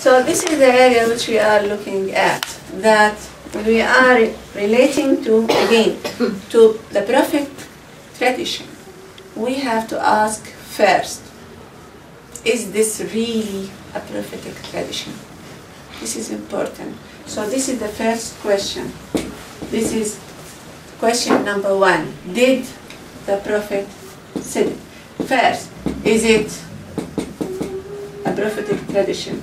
So this is the area which we are looking at, that we are relating to, again, to the Prophet tradition. We have to ask first, is this really a prophetic tradition? This is important. So this is the first question. This is question number 1. Did the Prophet say it? First, is it a prophetic tradition?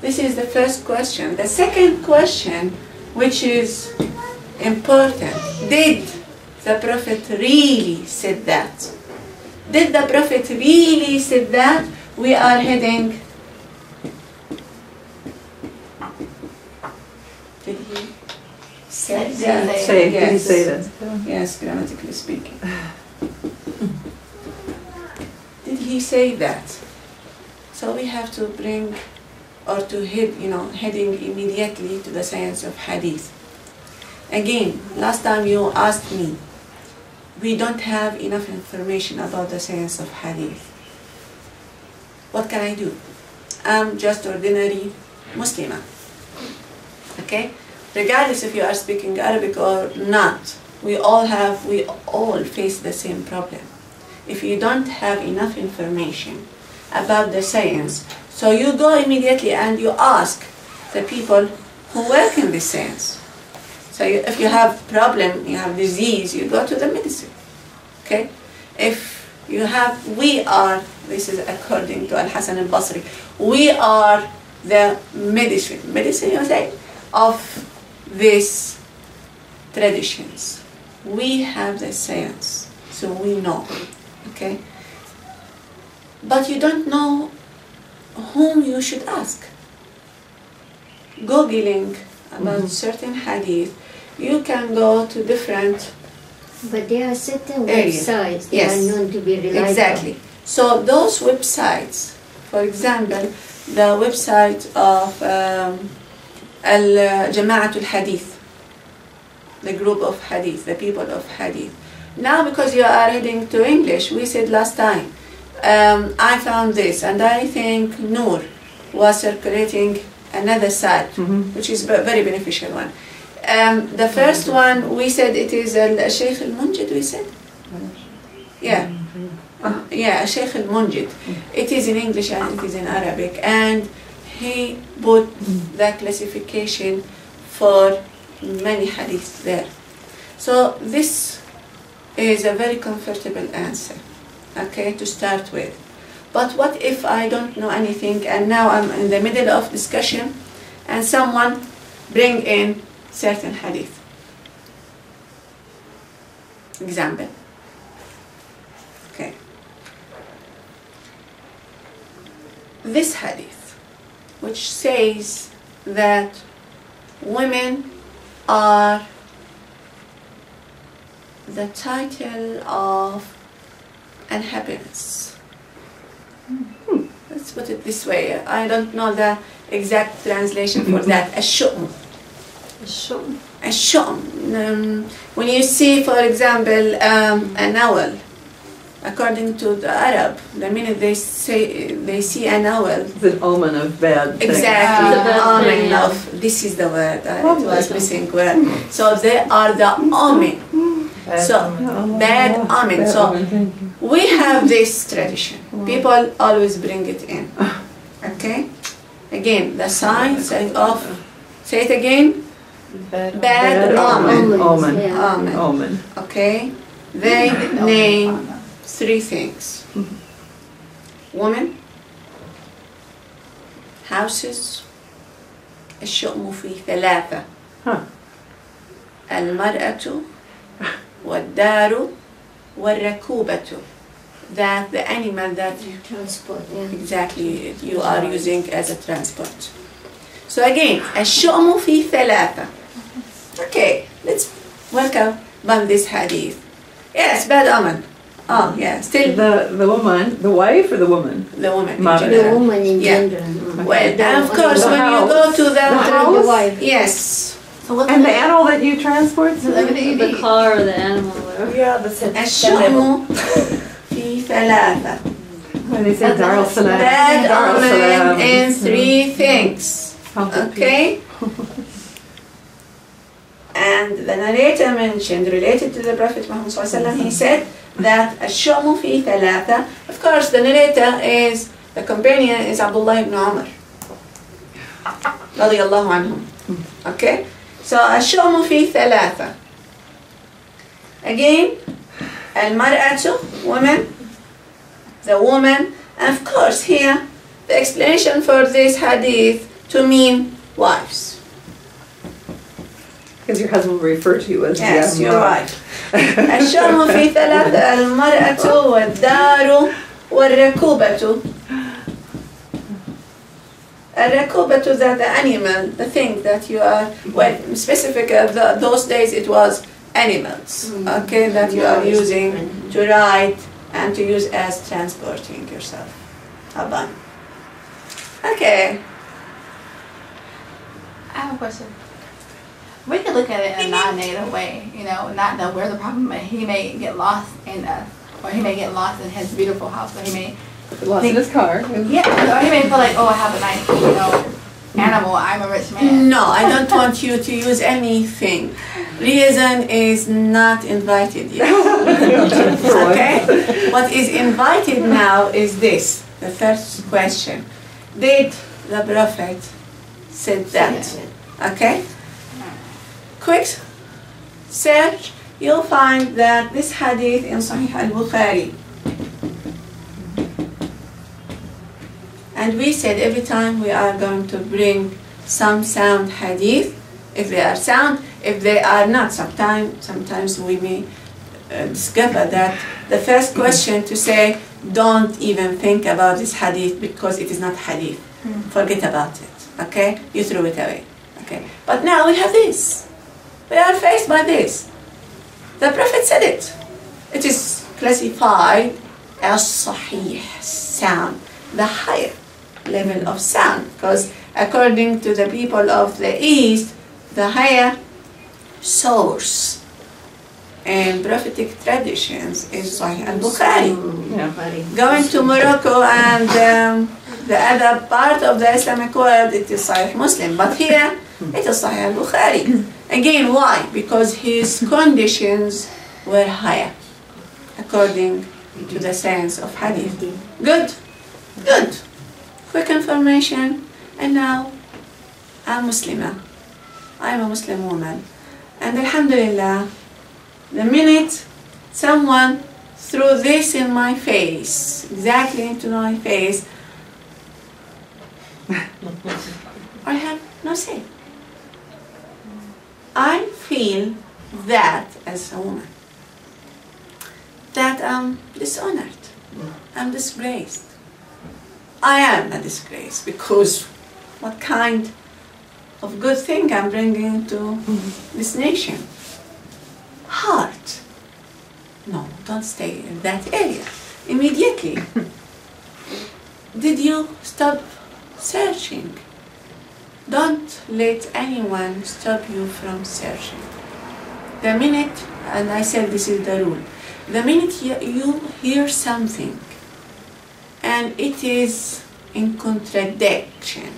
This is the first question. The second question, which is important, did the Prophet really said that? Did the Prophet really said that? We are heading. Did he say that? Yes. Did he say that? Yes, grammatically speaking. Did he say that? So we have to bring, or to head, heading immediately to the science of hadith. Again, last time you asked me, we don't have enough information about the science of hadith. What can I do? I'm just ordinary Muslimah. Okay? Regardless if you are speaking Arabic or not, we all face the same problem. If you don't have enough information about the science, so you go immediately and you ask the people who work in this science. So if you have problem, you have disease, you go to the medicine. Okay? If you have, this is according to Al-Hasan al-Basri, we are the medicine you say, of these traditions. We have the science, so we know. Okay? But you don't know whom you should ask. Googling about certain hadith, you can go to different But there are certain areas. websites that Yes, are known to be reliable. exactly. So those websites, for example, the website of Jama'at al-Hadith, the group of Hadith, the people of Hadith. Now, because you are heading to English, we said last time, I found this, and I think Noor was circulating another site, which is a very beneficial one. The first one, we said it is Sheikh al-Munjid, we said? Yeah. Yeah, Sheikh al-Munjid. It is in English and it is in Arabic, and he put the classification for many hadiths there. So this is a very comfortable answer, okay, to start with. But what if I don't know anything and now I'm in the middle of discussion and someone bring in certain hadith? Example. Okay. This hadith, which says that women are the title of unhappiness. Let's put it this way. I don't know the exact translation for that. Ash-shu'm. Ash-shu'm. When you see, for example, an owl, according to the Arab, the minute they see an owl, It's an omen of bad things. exactly, The omen yeah. of, this is the word, it was missing word. So they are the omen. So, bad omen. So, we have this tradition. People always bring it in. Okay? Again, the signs of, say it again, bad omen. Omen. Yeah. Omen. Omen. Okay? They name 3 things. Women, houses, الشؤم في 3. المرأة والدار والركوبة. That the animal that Transport, yeah. exactly you are using as a transport. So again, الشؤم في 3. Okay, let's welcome on this hadith. Yes, bad omen. Oh, yeah, still The woman, the wife or the woman? the woman in Mother. The general. woman in Yeah. general. Well, and of course, The when you house. go to the The house, wife. yes, So what's And the animal that you transport? So everything you The need. car or the animal or whatever. Yeah, that's it. الشؤم في ثلاثة. When they say Dar al Salam. That Dar al omen Salam. in three things. Okay? And the narrator mentioned, related to the Prophet Muhammad ﷺ, he said that الشؤم في ثلاثة. Of course, the narrator is, the companion is Abdullah ibn Umar. رضي الله عنهم. Okay? So الشؤم في ثلاثة. Again, المرأة, woman, the woman, and of course here, the explanation for this hadith to mean wives. Because your husband will refer to you as Yes, the you're right. الشؤم في ثلاثة المرأة والدار والركوبة. الركوبة that the animal, the thing that you are, well, specific, those days it was animals, okay, that you are using to ride and to use as transporting yourself. Taban. Okay. I have a question. We could look at it in a non-negative way, you know, not that we're the problem, but he may get lost in us, or he may get lost in his beautiful house, or he may, Lost in his car. yeah, or he may feel like, oh, I have a nice, you know, animal, I'm a rich man. No, I don't want you to use anything. Reason is not invited yet. Okay? What is invited now is this, the first question. Did the Prophet said that? Okay? Quick search, you'll find that this hadith in Sahih al-Bukhari. And we said every time we are going to bring some sound hadith, if they are sound, if they are not, sometimes we may discover that the first question to say, don't even think about this hadith because it is not hadith. Forget about it, okay? You threw it away, okay? But now we have this. We are faced by this. The Prophet said it. It is classified as sahih, sound, the higher level of sound, because according to the people of the East, the higher source in prophetic traditions is Sahih al-Bukhari. Going to Morocco and the other part of the Islamic world, it is Sahih Muslim, but here it is Sahih al-Bukhari. Again, why? Because his conditions were higher, according to the science of hadith. Good? Good. Quick information. And now, I'm Muslimah. I'm a Muslim woman. And alhamdulillah, the minute someone threw this in my face, exactly into my face, I have no say. I feel that as a woman, that I'm dishonored, I'm disgraced. I am a disgrace because what kind of good thing I'm bringing to this nation? Heart. No, don't stay in that area. Immediately. Did you stop searching? Don't let anyone stop you from searching. The minute, and I said this is the rule, the minute you hear something and it is in contradiction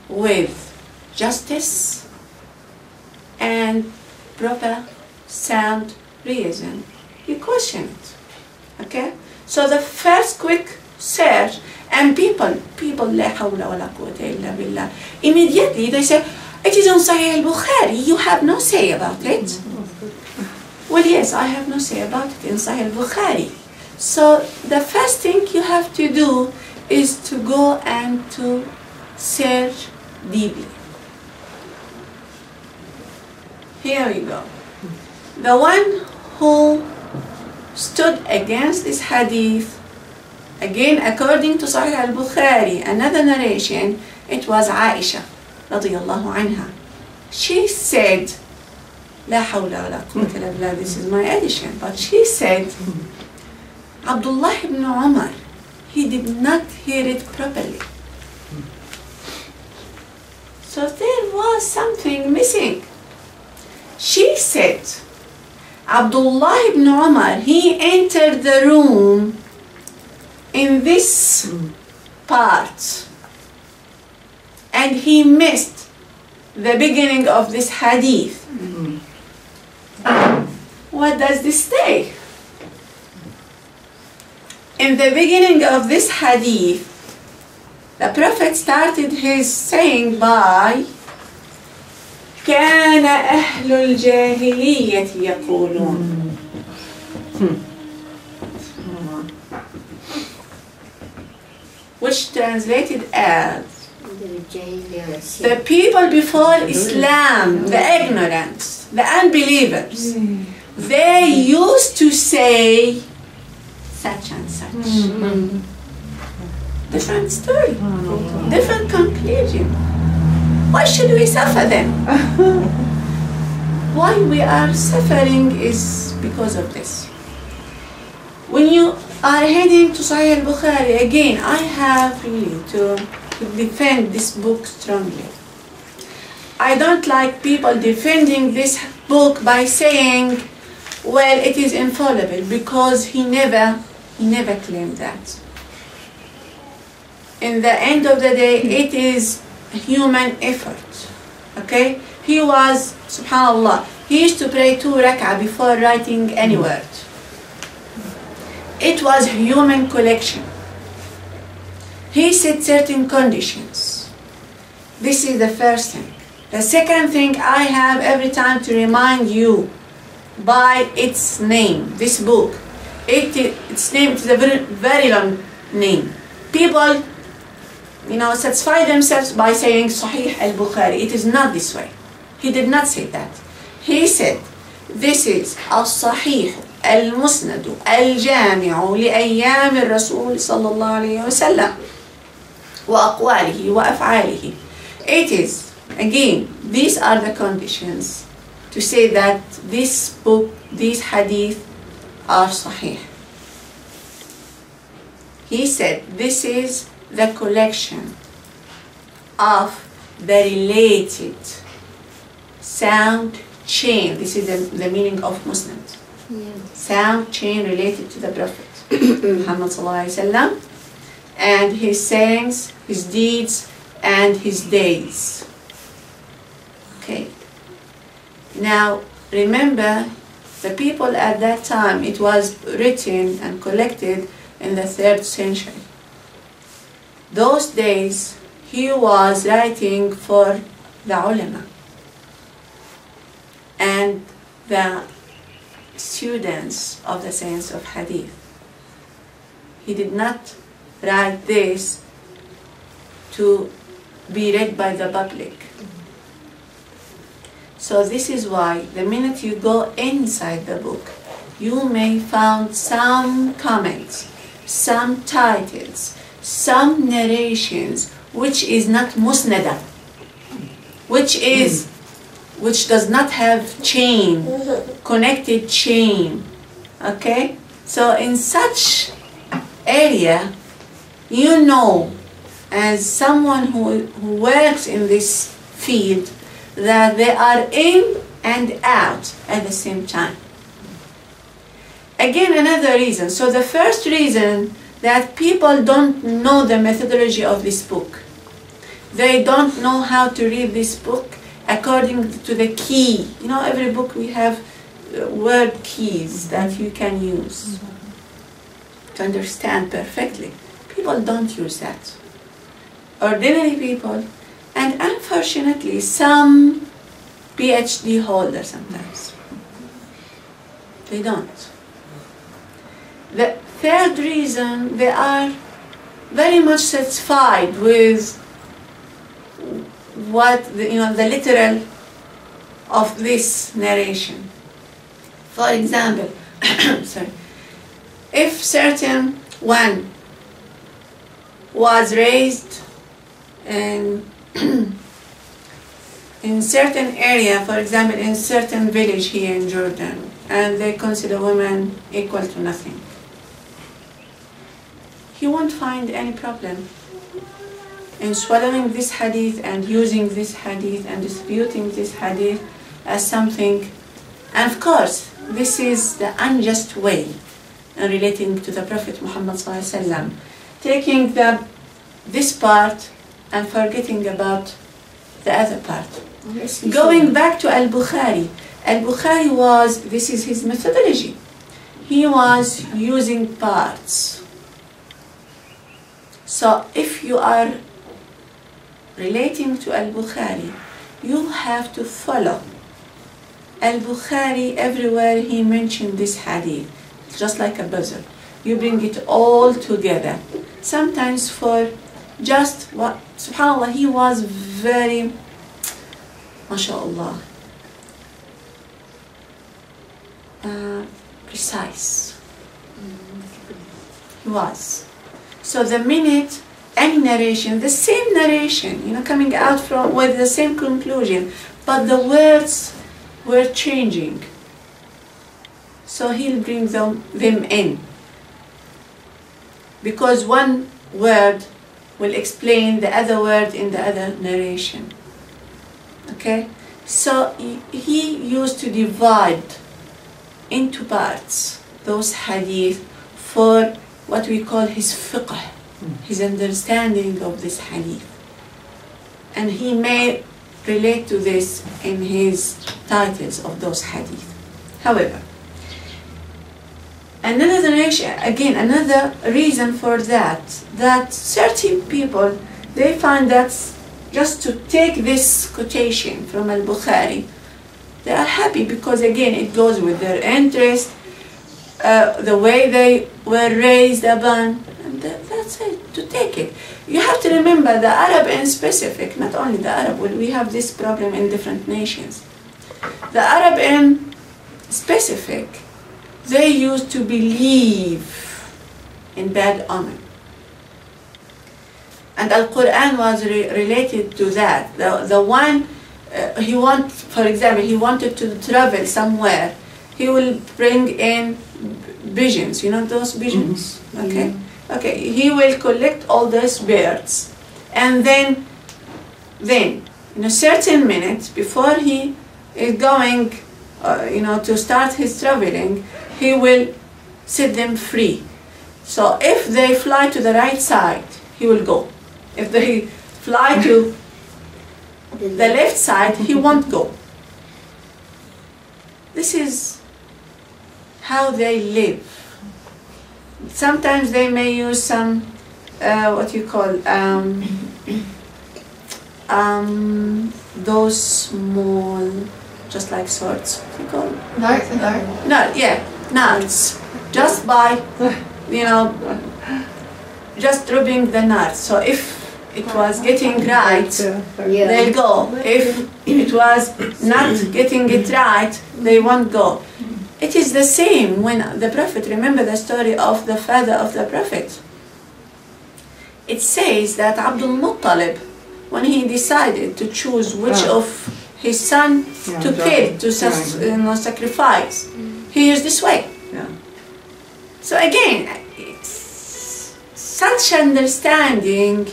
with justice and proper sound reason, you question it. Okay? So the first quick search, and people, la hawla wa la quwwata illa billah, immediately they say, it is on Sahih al-Bukhari, you have no say about it. Well, yes, I have no say about it in Sahih al-Bukhari. So the first thing you have to do is to go and to search deeply. Here we go. The one who stood against this hadith, again according to Sahih al-Bukhari, another narration, it was Aisha radiyallahu anha. She said, La hawla wa la quwwata illa billah, this is my addition, but she said, Abdullah ibn Umar, he did not hear it properly. So there was something missing. She said, Abdullah ibn Umar, he entered the room in this part and he missed the beginning of this hadith. What does this say? In the beginning of this hadith, the Prophet started his saying by كان أهل الجاهلية يقولون. Which translated as the people before Islam, the ignorant, the unbelievers, they used to say such and such. Different story, different conclusion. Why should we suffer then? Why we are suffering is because of this. When you are heading to Sahih al-Bukhari, again, I have really to defend this book strongly. I don't like people defending this book by saying, well, it is infallible, because he never claimed that. In the end of the day, it is human effort. Okay? He was, subhanallah, he used to pray 2 rak'ah before writing any word. It was human collection. He set certain conditions. This is the first thing. The second thing, I have every time to remind you by its name, this book. Its name is a very, very long name. People, satisfy themselves by saying Sahih al-Bukhari. It is not this way. He did not say that. He said, this is al-Sahih al-Musnad al-Jami'u li-ayyam al-Rasul sallallahu alayhi wa sallam wa aqwalihi wa af'alihi. It is, again, these are the conditions to say that this book, these hadith are Sahih. He said, this is the collection of the related sound chain. This is the meaning of Musnad. Sound chain related to the Prophet Muhammad sallallahu alaihi wasallam, and his sayings, his deeds, and his days. Okay. Now, remember, the people at that time, it was written and collected in the 3rd century. Those days, he was writing for the ulama and the students of the science of hadith. He did not write this to be read by the public. So this is why the minute you go inside the book, you may find some comments, some titles, some narrations which is not musnada, which does not have chain, connected chain. Okay? So in such area, as someone who works in this field, that they are in and out at the same time. Again, another reason. So the first reason, that people don't know the methodology of this book. They don't know how to read this book according to the key. Every book we have word keys that you can use to understand perfectly. People don't use that. Ordinary people, and unfortunately some PhD holders sometimes, they don't. The third reason, they are very much satisfied with what the literal of this narration. For example, sorry, if certain one was raised in certain area, for example, in certain village here in Jordan, and they consider women equal to nothing, he won't find any problem in swallowing this hadith and using this hadith and disputing this hadith as something, and of course, this is the unjust way in relating to the Prophet Muhammad ﷺ, taking this part and forgetting about the other part. Going back to Al-Bukhari, Al-Bukhari was, this is his methodology. He was using parts. So if you are relating to Al-Bukhari, you have to follow Al-Bukhari everywhere he mentioned this hadith, just like a puzzle. You bring it all together. Sometimes for just what, subhanAllah, he was very, mashallah, precise. He was. So the minute any narration, the same narration, coming out from with the same conclusion, but the words were changing. So he'll bring them in. Because one word will explain the other word in the other narration. Okay? So he used to divide into parts those hadith for what we call his fiqh, his understanding of this hadith. And he may relate to this in his titles of those hadith. However, another reason for that certain people, they find that just to take this quotation from Al-Bukhari, they are happy because again it goes with their interest, the way they were raised upon, and that's it, to take it. You have to remember the Arab in specific, not only the Arab, we have this problem in different nations. The Arab in specific, they used to believe in bad omen. And Al-Quran was related to that. The one, for example, he wanted to travel somewhere, he will bring in visions, those visions, okay? Okay, he will collect all those birds, and then in a certain minute, before he is going, to start his traveling, he will set them free. So if they fly to the right side, he will go. If they fly to the left side, he won't go. This is how they live. Sometimes they may use some, what you call, those small, just like swords, what you call them? Darts? No, yeah, nuts. Just by, just rubbing the nuts. So if it was getting right, they'll go. If it was not getting it right, they won't go. It is the same when the Prophet, remember the story of the father of the Prophet. It says that Abdul Muttalib, when he decided to choose which of his son to kill, to sacrifice, he used this way. Yeah. So again, such understanding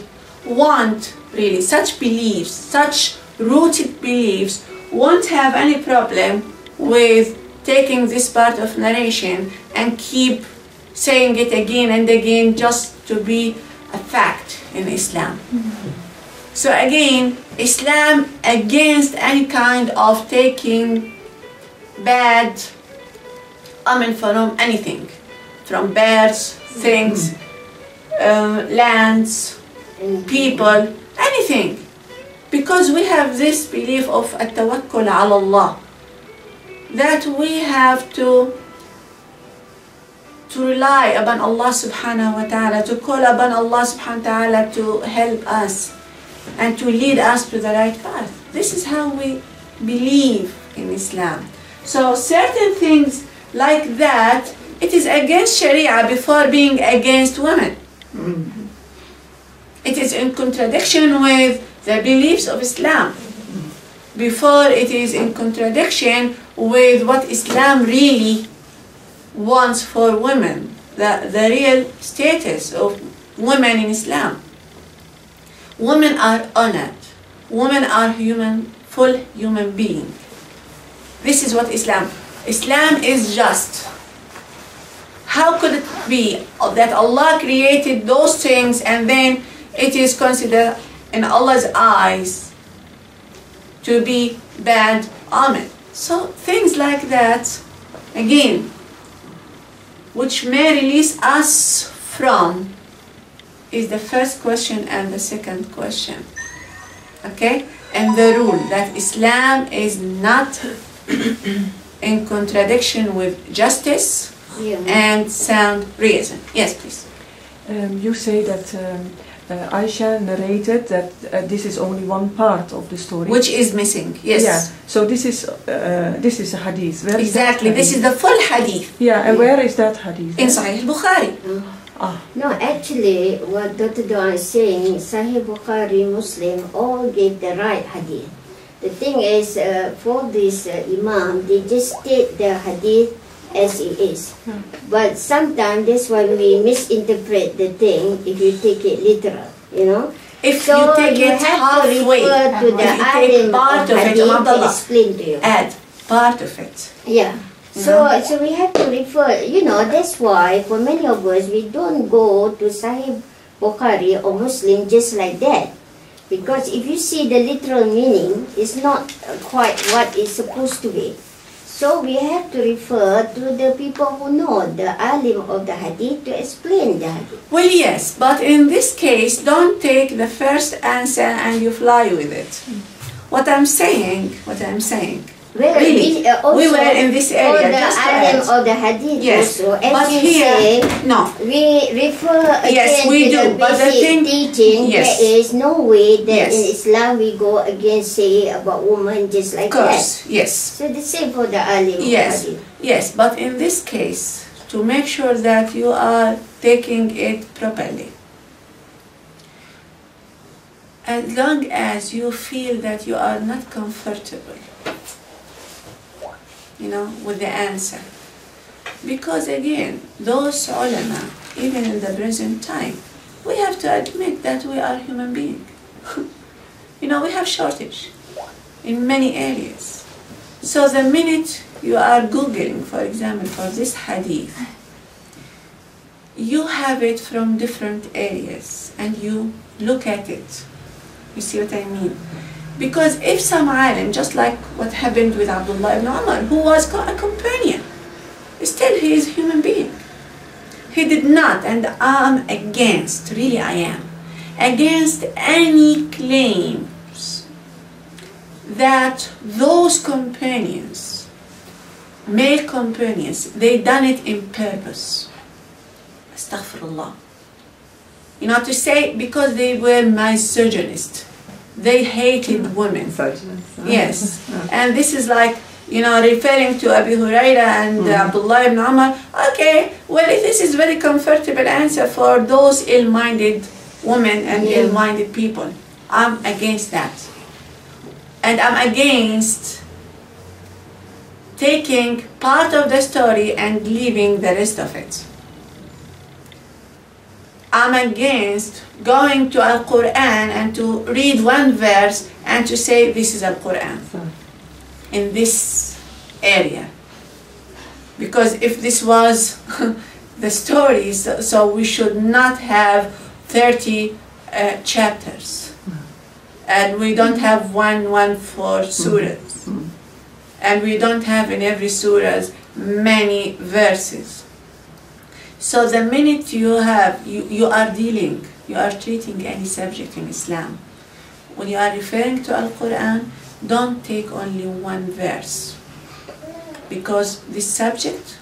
such beliefs, such rooted beliefs, won't have any problem with taking this part of narration and keep saying it again and again just to be a fact in Islam. So again, Islam against any kind of taking bad omen from anything, from birds, things, lands, people, anything. Because we have this belief of at-tawakkul ala Allah, that we have to rely upon Allah subhanahu wa ta'ala, to call upon Allah subhanahu wa ta'ala to help us and to lead us to the right path. This is how we believe in Islam. So certain things like that, it is against Sharia before being against women. It is in contradiction with the beliefs of Islam before it is in contradiction with what Islam really wants for women, the real status of women in Islam. Women are honored. Women are full human beings. This is what Islam is just. How could it be that Allah created those things and then it is considered in Allah's eyes to be bad omen? So things like that, again, which may release us from, is the first question and the second question. Okay? And the rule that Islam is not in contradiction with justice and sound reason. Yes, please. You say that Aisha narrated that this is only one part of the story. Which is missing, yes. Yeah. So this is a hadith. Where is Exactly, that hadith? this is the full hadith. Yeah, and where is that hadith? In Sahih Bukhari. No, actually, what Dr. Dua is saying, Sahih Bukhari, Muslim, all gave the right hadith. The thing is, for this Imam, they just state the hadith as it is. But sometimes that's why we misinterpret the thing if you take it literal, you know. If So you take it have to halfway, refer to the if you take alim part of of it, hadith to Abdullah, explain to you. add part of it. Yeah. So we have to refer, you know, that's why for many of us, we don't go to Sahih Bukhari or Muslim just like that. Because if you see the literal meaning, it's not quite what it's supposed to be. So we have to refer to the people who know, the alim of the hadith, to explain the hadith. Well, yes, but in this case, don't take the first answer and you fly with it. What I'm saying, Well, really, we were in this area, for the just to alim add. of the hadith Yes, also, as but you here, say, no. we refer Yes, again we to do, the but the basic thing- teaching. yes. There is no way that Yes. in Islam we go against say about women just like Of course, that. yes. So the same for the alim of Yes, hadith. yes, but in this case, to make sure that you are taking it properly, as long as you feel that you are not comfortable, you know, with the answer, because again, those ulama, even in the present time, we have to admit that we are human beings. You know, we have shortage in many areas. So the minute you are Googling, for example, for this hadith, you have it from different areas and you look at it. You see what I mean? Because if some alim, just like what happened with Abdullah ibn Umar, who was a companion, still he is a human being. He did not, and I'm against, really I am, against any claims that those companions, male companions, they done it in purpose. Astaghfirullah. You know, to say because they were misogynist, they hated women. Yes, and this is like, you know, referring to Abu Huraira and Abdullah ibn Umar. Okay, well, this is very comfortable answer for those ill-minded women and ill-minded people. I'm against that. And I'm against taking part of the story and leaving the rest of it. I'm against going to Al-Quran and to read one verse and to say this is Al-Quran in this area. Because if this was the story, so we should not have 30 chapters. And we don't have one for surahs. And we don't have in every surah many verses. So the minute you have, you are dealing, you are treating any subject in Islam, when you are referring to Al-Quran, don't take only one verse. Because this subject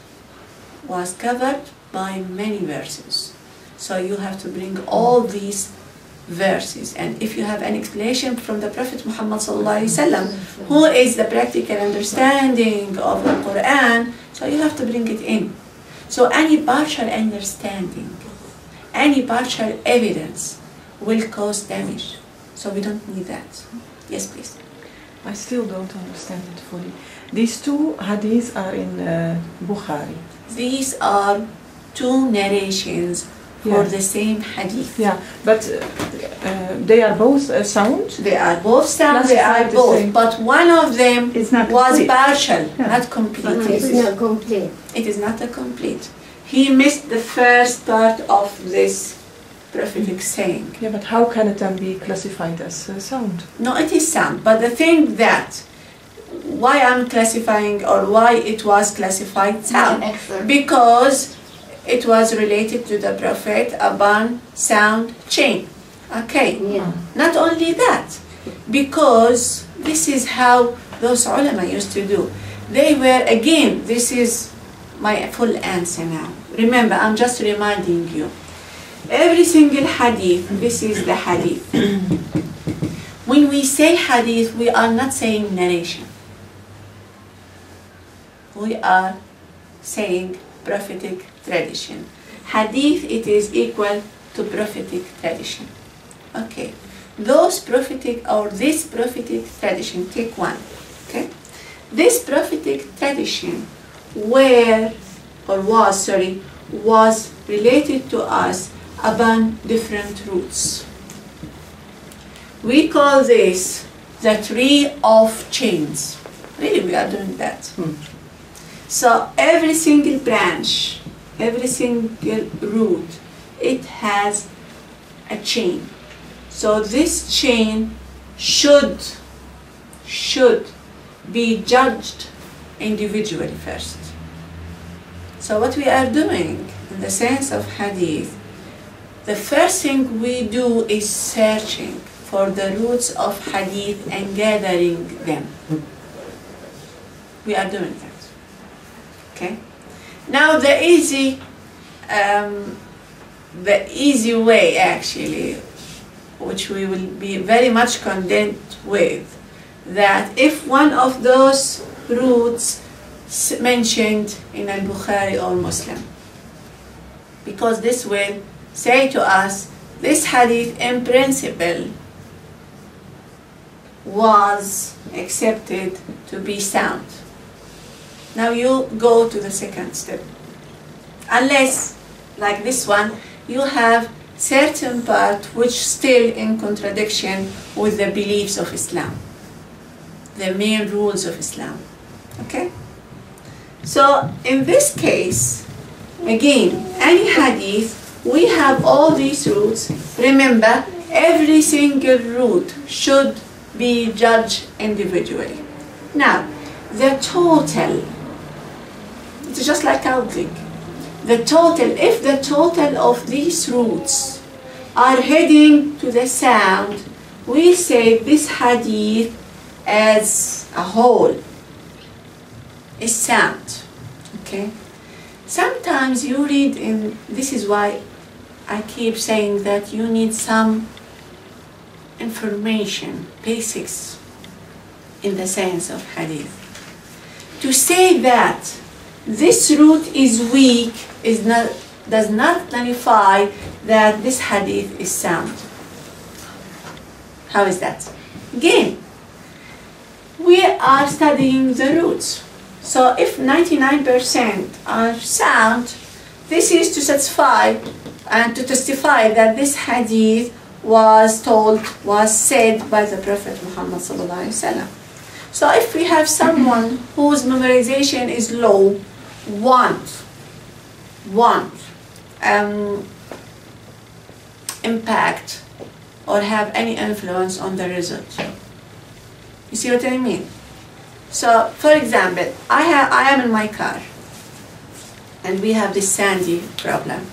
was covered by many verses. So you have to bring all these verses. And if you have an explanation from the Prophet Muhammad ﷺ, who is the practical understanding of the Quran, so you have to bring it in. So any partial understanding, any partial evidence will cause damage. So we don't need that. Yes, please. I still don't understand it fully. These two hadiths are in Bukhari. These are two narrations for Yeah. the same hadith. Yeah, but they are both sound. They are both sound, they are Classified the both, same. but one of them It's not was complete. partial, Yeah. not complete. It's not complete. It is not a complete. He missed the first part of this prophetic saying. Yeah, but how can it then be classified as sound? No, it is sound, but the thing that why I'm classifying or why it was classified sound, Excellent. because it was related to the prophet upon sound chain. Okay. Yeah. Not only that, because this is how those ulama used to do. They were, again, this is my full answer now. Remember, I'm just reminding you. Every single hadith, this is the hadith. When we say hadith, we are not saying narration. We are saying prophetic tradition. Hadith, it is equal to prophetic tradition. Okay. Those prophetic or this prophetic tradition, take one. Okay. This prophetic tradition was related to us upon different roots. We call this the tree of chains. Really, we are doing that. So every single branch, every single root, it has a chain. So this chain should be judged individually first. So what we are doing in the sense of hadith, the first thing we do is searching for the roots of hadith and gathering them. We are doing that. Okay. Now the easy way actually, which we will be very much content with, that if one of those roots mentioned in al-Bukhari or Muslim, because this will say to us, this hadith in principle was accepted to be sound. Now you go to the second step. Unless, like this one, you have certain part which still in contradiction with the beliefs of Islam, the main rules of Islam. Okay? So in this case, again, any hadith, we have all these roots. Remember, every single root should be judged individually. Now, the total, it's just like counting. The total, if the total of these roots are heading to the sound, we say this hadith as a whole is sound. Okay? Sometimes you read in, this is why I keep saying that you need some information, basics in the science of hadith. To say that this root is weak does not nullify that this hadith is sound. How is that? Again, we are studying the roots. So if 99% are sound, this is to satisfy and to testify that this hadith was said by the Prophet Muhammad sallallahu alaihi wasallam. So if we have someone whose memorization is low, won't impact or have any influence on the result. You see what I mean? So, for example, I am in my car, and we have this Sandy problem.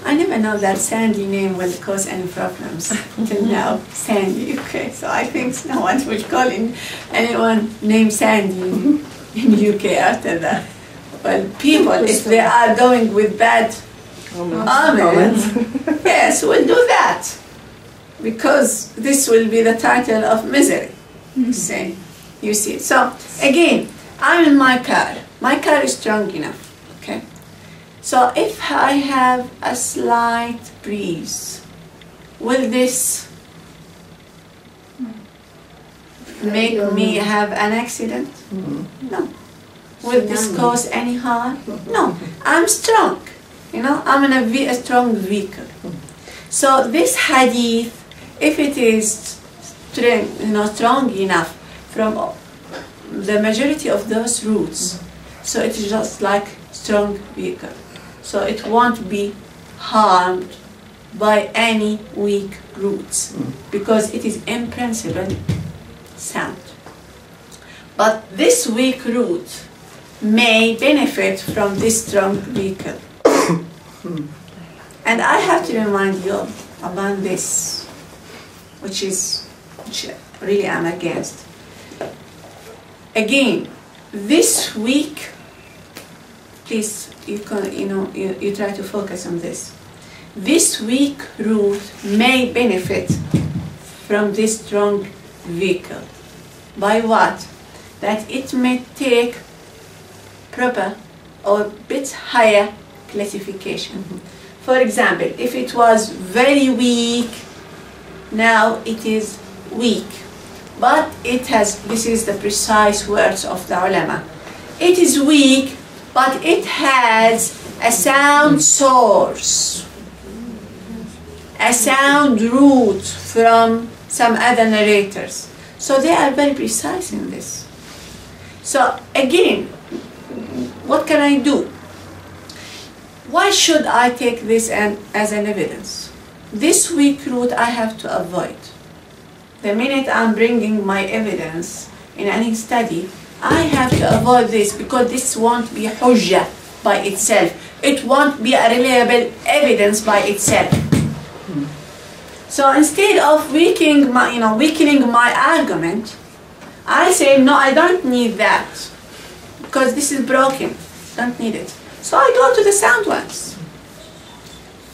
I never know that Sandy name will cause any problems until now. Sandy, okay. So I think no one will call anyone named Sandy in UK after that. Well, people, if they are going with bad omens, yes, we'll do that, because this will be the title of misery. You see. So again, I'm in my car. My car is strong enough. Okay. So if I have a slight breeze, will this make me have an accident? No. Will this cause any harm? No. I'm strong. You know, I'm in a strong vehicle. So this hadith, if it is strong enough from the majority of those roots, so it is just like strong vehicle. So it won't be harmed by any weak roots because it is in principle sound. But this weak root may benefit from this strong vehicle. And I have to remind you about this, which really I'm against. Again, this week, please, you try to focus on this. This weak root may benefit from this strong vehicle. By what? That it may take proper or bit higher classification. For example, if it was very weak, now it is weak. But it has, this is the precise words of the ulama. It is weak, but it has a sound source, a sound root from some other narrators. So they are very precise in this. So again, what can I do? Why should I take this as an evidence? This weak root I have to avoid. The minute I'm bringing my evidence in any study, I have to avoid this because this won't be hujjah by itself. It won't be a reliable evidence by itself. So instead of weakening my argument, I say, no, I don't need that because this is broken. Don't need it. So I go to the sound ones.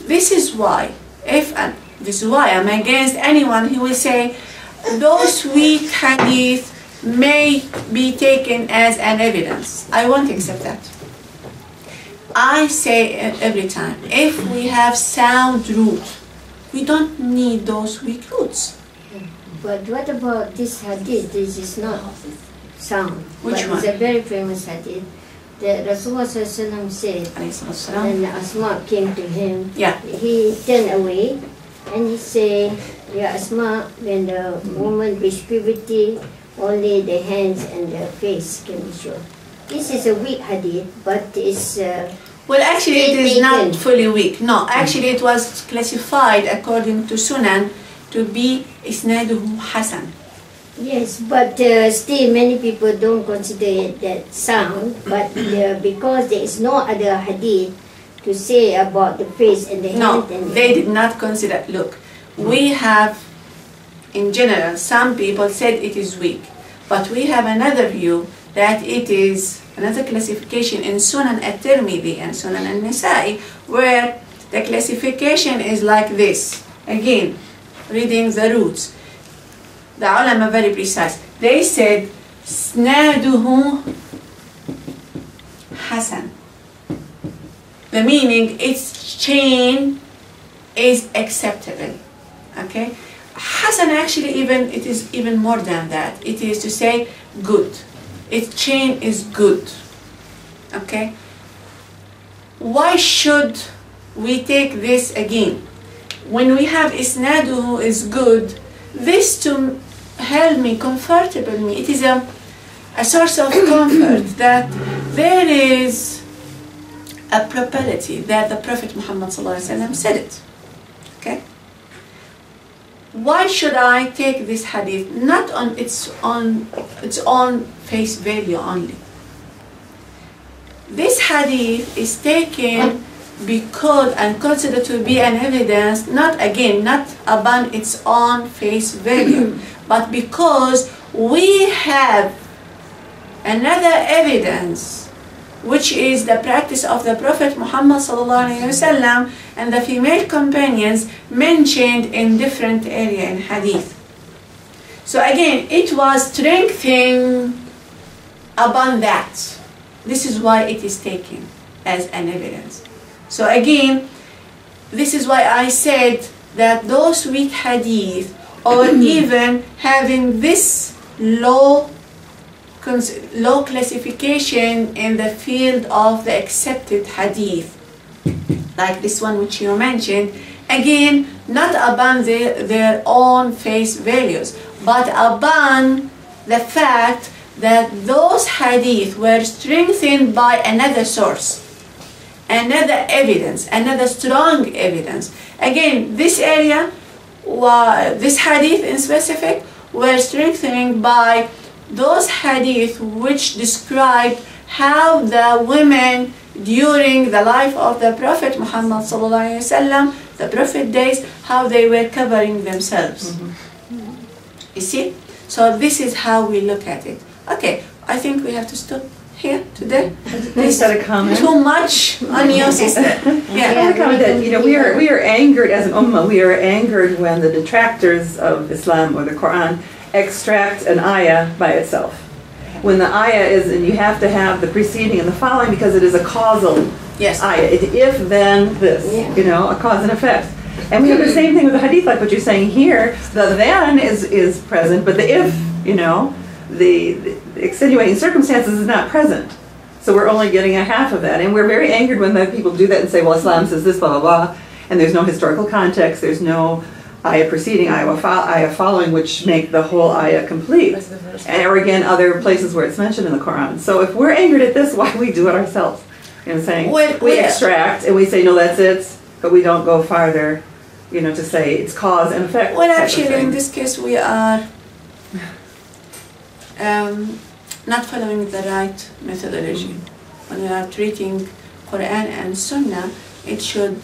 This is why I'm against anyone who will say those weak hadith may be taken as an evidence. I won't accept that. I say every time, if we have sound root, we don't need those weak roots. But what about this hadith? This is not sound. Which but one? It's a very famous hadith. The Rasulullah ﷺ said, when Asma came to him, he turned away and he said, Ya Asma, when the woman reached puberty, only the hands and the face can be shown. This is a weak hadith, but it's... well, actually it is not fully weak. No, actually it was classified according to Sunan to be isnaduhu hasan. Yes, but still many people don't consider it that sound, but because there is no other hadith to say about the face and the hand. No, and they did not consider. Look, we have, in general, some people said it is weak, but we have another view that it is another classification in Sunan at-Tirmidhi and Sunan al-Nisa'i, where the classification is like this. Again, reading the roots. The ulama very precise. They said, Snaduhu Hasan. The meaning, its chain is acceptable. Okay? Hasan actually it is even more than that. It is to say good. Its chain is good. Okay? Why should we take this again? When we have isnaduhu is good, this to help me, comfortable me. It is a source of comfort that there is a probability that the Prophet Muhammad ﷺ said it. Okay? Why should I take this hadith? Not on its own face value only. This hadith is taken because and considered to be an evidence, not upon its own face value, but because we have another evidence, which is the practice of the Prophet Muhammad ﷺ and the female companions mentioned in different areas in hadith. So again, it was strengthening upon that. This is why it is taken as an evidence. So again, this is why I said that those weak hadith, or even having this low classification in the field of the accepted hadith, like this one which you mentioned, again, not upon their own face values, but upon the fact that those hadith were strengthened by another source, another evidence, another strong evidence. Again, this area, this hadith in specific, were strengthening by those hadith which described how the women during the life of the Prophet Muhammad sallallahu alaihi wasallam, the Prophet days, how they were covering themselves. You see? So this is how we look at it. Okay, I think we have to stop here today. Please got a comment. Too much on your sister. I want to comment that we are angered as an ummah. We are angered when the detractors of Islam or the Quran extract an ayah by itself. When the ayah is, and you have to have the preceding and the following because it is a causal ayah. If then this, a cause and effect. And we have the same thing with the hadith, like what you're saying here. The then is present, but the if, the extenuating circumstances is not present. So we're only getting a half of that. And we're very angered when the people do that and say, well, Islam says this, blah, blah, blah. And there's no historical context, there's no ayah preceding, ayah following, which make the whole ayah complete. Or again, other places where it's mentioned in the Quran. So if we're angered at this, why we do it ourselves? You know what I'm saying? We extract and we say, no, that's it, but we don't go farther, to say it's cause and effect. Well, actually, in this case, we are not following the right methodology. When we are treating Quran and Sunnah, it should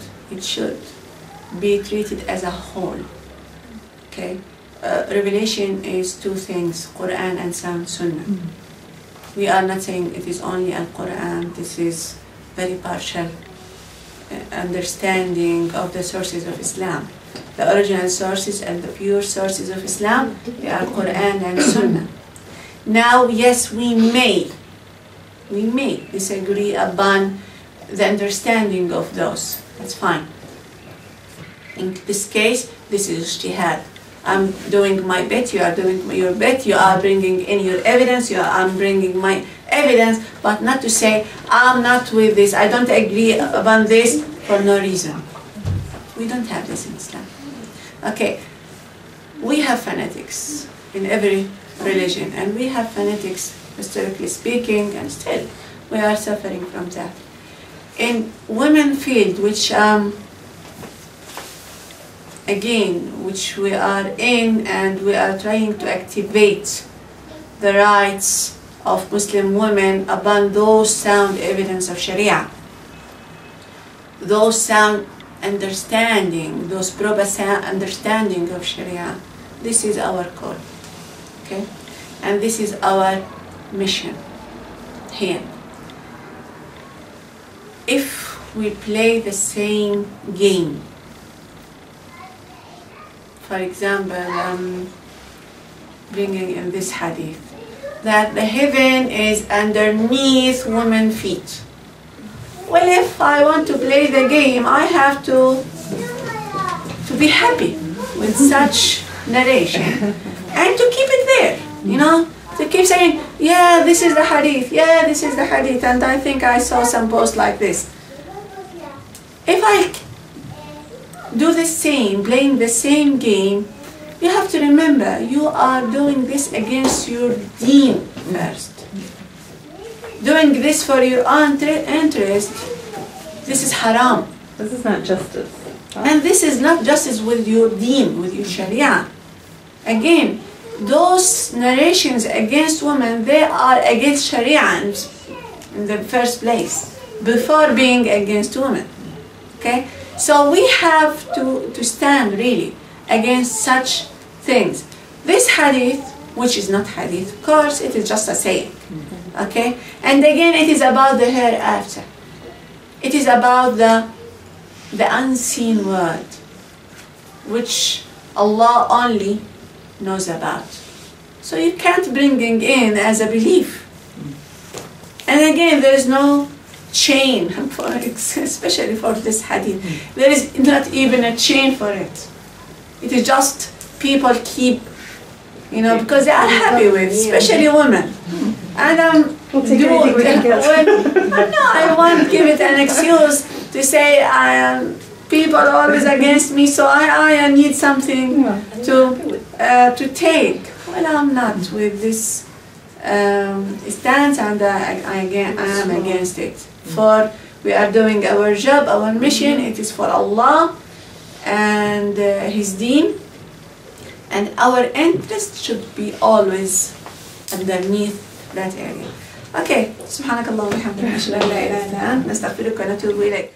be treated as a whole. Okay, revelation is two things: Quran and Sunnah. We are not saying it is only Al-Quran. This is very partial understanding of the sources of Islam. The original sources and the pure sources of Islam, they are Quran and Sunnah. Now, yes, we may disagree upon the understanding of those. That's fine. In this case, this is ijtihad. I'm doing my bit, you are doing your bit, you are bringing in your evidence, I'm bringing my evidence, but not to say, I'm not with this, I don't agree upon this for no reason. We don't have this in Islam. Okay, we have fanatics in every religion, and we have fanatics, historically speaking, and still we are suffering from that. In women field, which again, which we are in, and we are trying to activate the rights of Muslim women upon those sound evidence of Sharia, those sound understanding, those proper sound understanding of Sharia. This is our call, okay? And this is our mission here. If we play the same game, for example, bringing in this hadith, that the heaven is underneath women's feet. Well, if I want to play the game, I have to be happy with such narration and to keep it there, to keep saying, yeah, this is the hadith, yeah, this is the hadith, and I think I saw some post like this. If I do the same, playing the same game, you have to remember you are doing this against your deen first. Doing this for your own interest, this is haram. This is not justice. And this is not justice with your deen, with your sharia. Again, those narrations against women, they are against sharia in the first place, before being against women. Okay? So we have to stand really against such things. This hadith, which is not hadith, of course, it is just a saying. Okay? And again, it is about the hereafter. It is about the unseen world, which Allah only knows about. So you can't bring it in as a belief. And again, there is no chain, especially for this hadith. There is not even a chain for it. It is just people keep, because they are happy with, especially women. And We'll take anything we can get. I won't give it an excuse to say people are always against me, so I need something to take. Well, I'm not with this stance, and I am against it. For we are doing our job, our mission. It is for Allah and His Deen, and our interest should be always underneath that area. Okay. سبحانك اللهم وبحمدك نشهد أن لا إله إلا أنت نستغفرك ونتوب إليك.